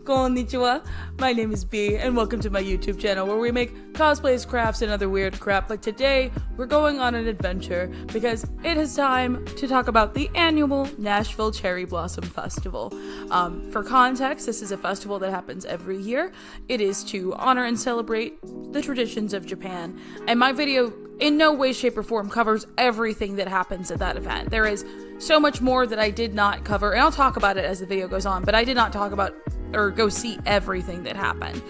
Konnichiwa, my name is B, and welcome to my YouTube channel where we make cosplays, crafts, and other weird crap. But today, we're going on an adventure because it is time to talk about the annual Nashville Cherry Blossom Festival. For context, this is a festival that happens every year. It is to honor and celebrate the traditions of Japan, and my video in no way, shape, or form covers everything that happens at that event. There is so much more that I did not cover, and I'll talk about it as the video goes on, but I did not talk about or go see everything that happened.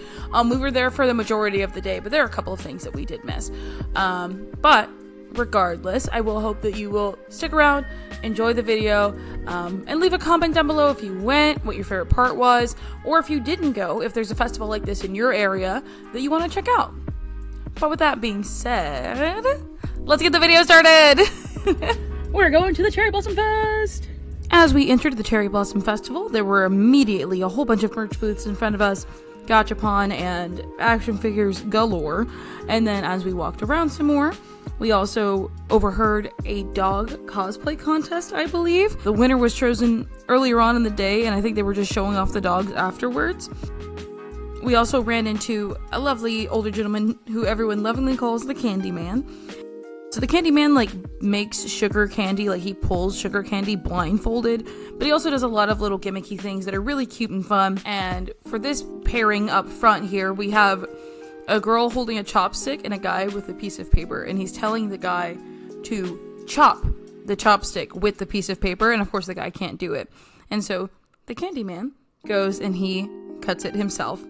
We were there for the majority of the day, but there are a couple of things that we did miss. But regardless, I will hope that you will stick around, enjoy the video, and leave a comment down below if you went, what your favorite part was, or if you didn't go, if there's a festival like this in your area that you want to check out. But with that being said, let's get the video started! We're going to the Cherry Blossom Fest! As we entered the Cherry Blossom Festival, there were immediately a whole bunch of merch booths in front of us, gachapon and action figures galore. And then as we walked around some more, we also overheard a dog cosplay contest, I believe. The winner was chosen earlier on in the day, and I think they were just showing off the dogs afterwards. We also ran into a lovely older gentleman who everyone lovingly calls the Candyman. So the Candyman makes sugar candy, he pulls sugar candy blindfolded, but he also does a lot of little gimmicky things that are really cute and fun. And for this pairing up front here, we have a girl holding a chopstick and a guy with a piece of paper, and he's telling the guy to chop the chopstick with the piece of paper, and of course the guy can't do it. And so the Candyman goes and he cuts it himself.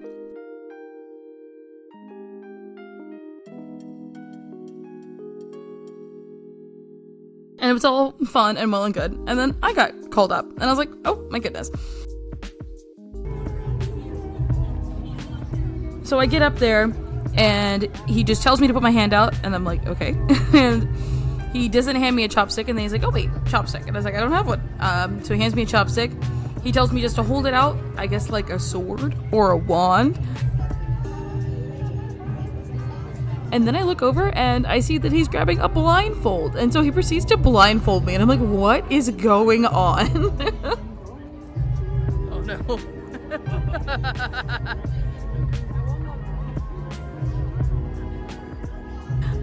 And it was all fun and well and good. And then I got called up. And I was like, oh my goodness. So I get up there and he just tells me to put my hand out. And I'm like, okay. And he doesn't hand me a chopstick. And then he's like, oh wait, chopstick. And I was like, I don't have one. So he hands me a chopstick. He tells me just to hold it out, I guess like a sword or a wand. And then I look over and I see that he's grabbing a blindfold. And so he proceeds to blindfold me. And I'm like, what is going on? Oh no.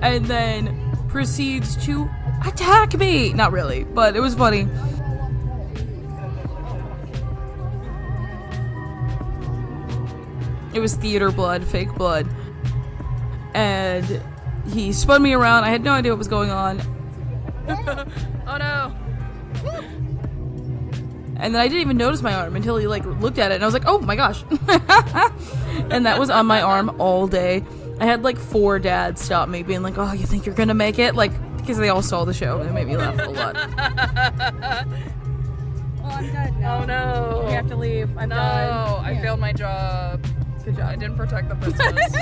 And then proceeds to attack me. Not really, but it was funny. It was theater blood, fake blood. And he spun me around. I had no idea what was going on. Oh no. And then I didn't even notice my arm until he looked at it, and I was like, oh my gosh. And that was on my arm all day. I had 4 dads stop me being like, oh, you think you're gonna make it? Because they all saw the show and it made me laugh a lot. Well, I'm done now. Oh no. We have to leave. I'm no, done. I failed my job. Good job. I didn't protect the princess.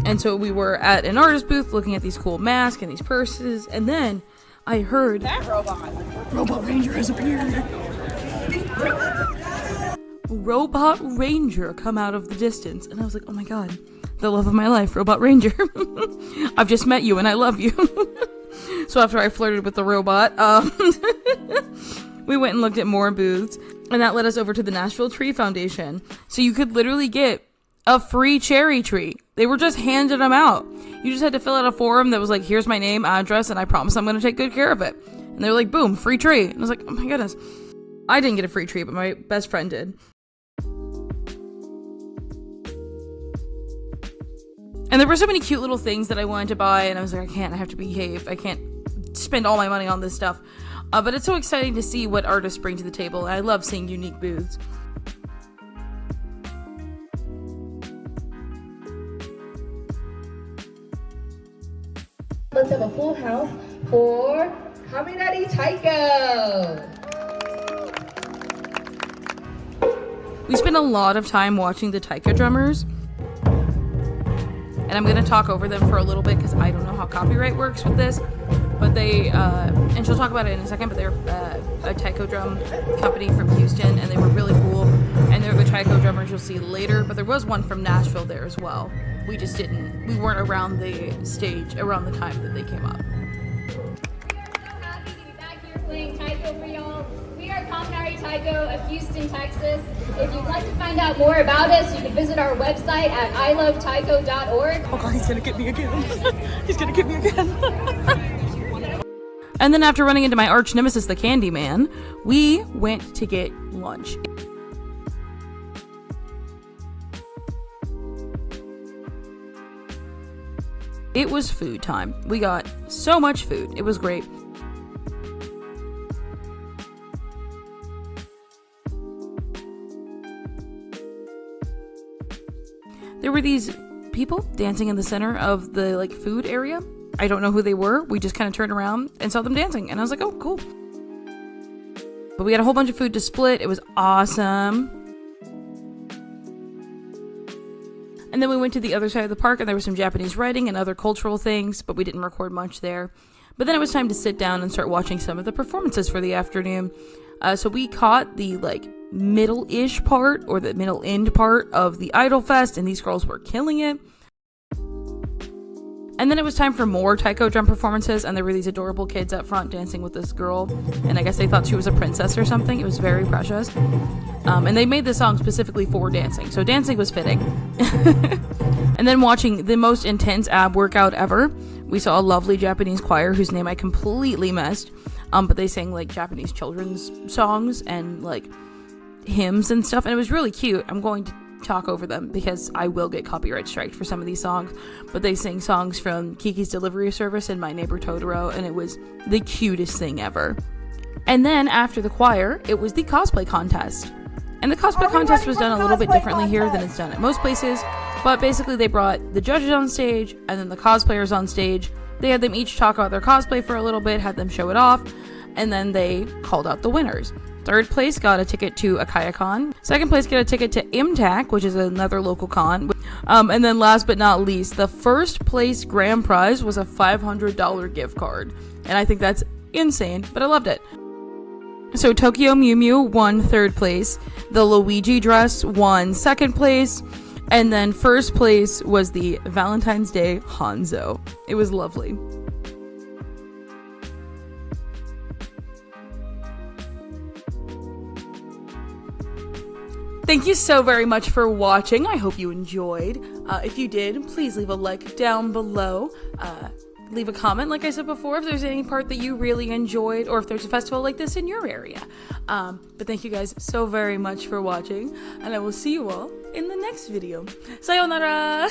And so we were at an artist booth looking at these cool masks and these purses, and then I heard that Robot Ranger has appeared. Robot Ranger come out of the distance, and I was like, oh my god, the love of my life, Robot Ranger. I've just met you and I love you. So after I flirted with the robot, we went and looked at more booths. And that led us over to the Nashville Tree Foundation. So you could literally get a free cherry tree. They were just handing them out. You just had to fill out a form that was like, here's my name, address, and I promise I'm going to take good care of it. And they were like, boom, free tree. And I was like, oh my goodness. I didn't get a free tree, but my best friend did. And there were so many cute little things that I wanted to buy, and I was like, I have to behave. I can't spend all my money on this stuff. But it's so exciting to see what artists bring to the table. I love seeing unique booths. Let's have a full house for Kaminari Taiko. We spent a lot of time watching the taika drummers. And I'm going to talk over them for a little bit because I don't know how copyright works with this. But they, and she'll talk about it in a second, but they're a taiko drum company from Houston, and they were really cool. And they're the taiko drummers you'll see later, but there was one from Nashville there as well. We weren't around the stage around the time that they came up. Happy to be back here playing taiko for y'all. We are Kaminari Taiko of Houston, Texas. If you'd like to find out more about us, you can visit our website at ilovetaiko.org. Oh god, he's gonna get me again. He's gonna get me again. And then after running into my arch nemesis, the Candyman, we went to get lunch. It was food time. We got so much food. It was great. There were these people dancing in the center of the like food area. I don't know who they were. We just kind of turned around and saw them dancing. And I was like, oh, cool. But we had a whole bunch of food to split. It was awesome. And then we went to the other side of the park and there was some Japanese writing and other cultural things, but we didn't record much there. But then it was time to sit down and start watching some of the performances for the afternoon. So we caught the like middle-ish part or the middle end part of the Idol Fest, and these girls were killing it. And then it was time for more taiko drum performances, and there were these adorable kids up front dancing with this girl, and I guess they thought she was a princess or something. It was very precious. And they made the song specifically for dancing, so dancing was fitting. And then watching the most intense ab workout ever, we saw a lovely Japanese choir whose name I completely missed, but they sang like Japanese children's songs and like hymns and stuff, and it was really cute. I'm going to talk over them because I will get copyright striked for some of these songs, but they sang songs from Kiki's Delivery Service and My Neighbor Totoro, and it was the cutest thing ever. And then after the choir, it was the cosplay contest. And the cosplay contest was done a little bit differently here than it's done at most places, but basically they brought the judges on stage and then the cosplayers on stage. They had them each talk about their cosplay for a little bit, had them show it off, and then they called out the winners. Third place got a ticket to Akaya Con. Second place got a ticket to IMTAC, which is another local con. And then last but not least, the first place grand prize was a $500 gift card. And I think that's insane, but I loved it. So Tokyo Mew Mew won third place. The Luigi dress won second place. And then first place was the Valentine's Day Hanzo. It was lovely. Thank you so very much for watching. I hope you enjoyed. If you did, please leave a like down below. Leave a comment, like I said before, if there's any part that you really enjoyed or if there's a festival like this in your area. But thank you guys so very much for watching, and I will see you all in the next video. Sayonara!